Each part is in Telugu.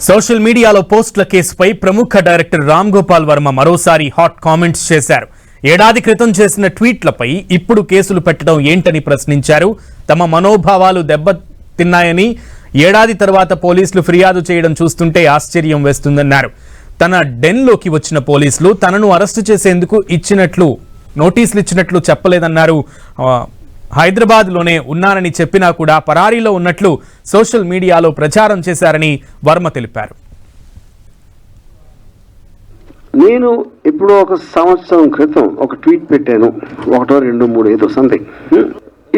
సోషల్ మీడియాలో పోస్టుల కేసుపై ప్రముఖ డైరెక్టర్ రామ్ గోపాల్ వర్మ మరోసారి హాట్ కామెంట్స్ చేశారు. ఏడాది క్రితం చేసిన ట్వీట్లపై ఇప్పుడు కేసులు పెట్టడం ఏంటని ప్రశ్నించారు. తమ మనోభావాలు దెబ్బతిన్నాయని, ఏడాది తర్వాత పోలీసులు ఫిర్యాదు చేయడం చూస్తుంటే ఆశ్చర్యం వేస్తుందన్నారు. తన డెన్లోకి వచ్చిన పోలీసులు తనను అరెస్టు చేసేందుకు నోటీసులు ఇచ్చినట్లు చెప్పలేదన్నారు. హైదరాబాద్లోనే ఉన్నానని చెప్పినా కూడా పరారీలో ఉన్నట్లు సోషల్ మీడియాలో ప్రచారం చేశారని వర్మ తెలిపారు. నేను ఇప్పుడు ఒక సంవత్సరం క్రితం ఒక ట్వీట్ పెట్టాను, 1, 2, 3 ఏదో సంథింగ్.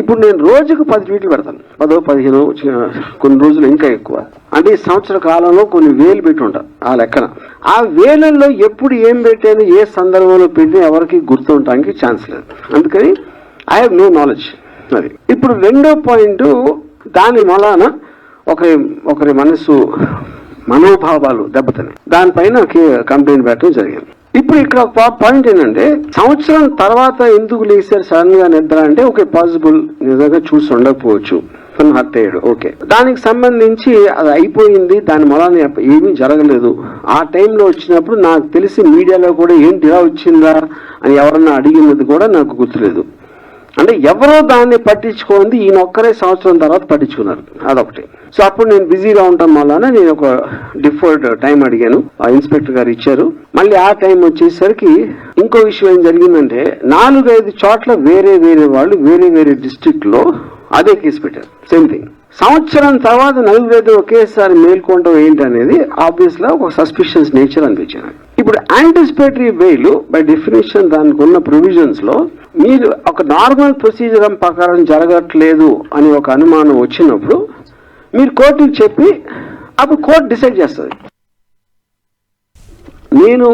ఇప్పుడు నేను రోజుకు 10 ట్వీట్లు పెడతాను, 10, 15, కొన్ని రోజులు ఇంకా ఎక్కువ. అంటే ఈ సంవత్సర కాలంలో కొన్ని వేలు పెట్టి ఉంటాను ఆ లెక్కన. ఆ వేలల్లో ఎప్పుడు ఏం పెట్టాను, ఏ సందర్భంలో పెట్టి ఎవరికి గుర్తుండటానికి ఛాన్స్ లేదు. అందుకని ఐ హ్యావ్ నో నాలెడ్జ్. అది ఇప్పుడు రెండో పాయింట్, దాని వలన ఒకరి మనోభావాలు దెబ్బతిన్నాయి, దానిపైన కంప్లైంట్ పెట్టడం జరిగింది. ఇప్పుడు ఇక్కడ ఒక పాయింట్ ఏంటంటే, సంవత్సరం తర్వాత ఎందుకు లేచారు సడన్ గా నిద్ర అంటే, ఓకే పాసిబుల్ నిజంగా చూసి ఉండకపోవచ్చు, హర్ట్ అయ్యాడు, ఓకే. దానికి సంబంధించి అది అయిపోయింది, దాని వలన ఏమీ జరగలేదు. ఆ టైంలో వచ్చినప్పుడు నాకు తెలిసి మీడియాలో కూడా ఏంటి ఇలా వచ్చిందా అని ఎవరన్నా అడిగినది కూడా నాకు గుర్తులేదు. అంటే ఎవరో దాన్ని పట్టించుకోండి, ఈయన ఒక్కరే సంవత్సరం తర్వాత పట్టించుకున్నారు, అదొకటి. సో అప్పుడు నేను బిజీగా ఉండటం వలన నేను ఒక డిఫర్డ్ టైం అడిగాను, ఆ ఇన్స్పెక్టర్ గారు ఇచ్చారు. మళ్ళీ ఆ టైం వచ్చేసరికి ఇంకో విషయం ఏం జరిగిందంటే, 4-5 చోట్ల వేరే వాళ్ళు వేరే డిస్ట్రిక్ట్ లో అదే కేసు పెట్టారు, సేమ్ థింగ్. సంవత్సరం తర్వాత 4-5 ఒకేసారి మేల్కొనడం ఏంటనేది ఆబ్వియస్ గా ఒక సస్పిషియస్ నేచర్ అనిపించింది. ఇప్పుడు యాంటిసిపేటరీ బెయిల్ బై డెఫినేషన్ దానికి ఉన్న ప్రొవిజన్స్ లో మీరు ఒక నార్మల్ ప్రొసీజర్ ప్రకారం జరగట్లేదు అని ఒక అనుమానం వచ్చినప్పుడు మీరు కోర్టుకి చెప్పి అప్పుడు కోర్టు డిసైడ్ చేస్తుంది. నేను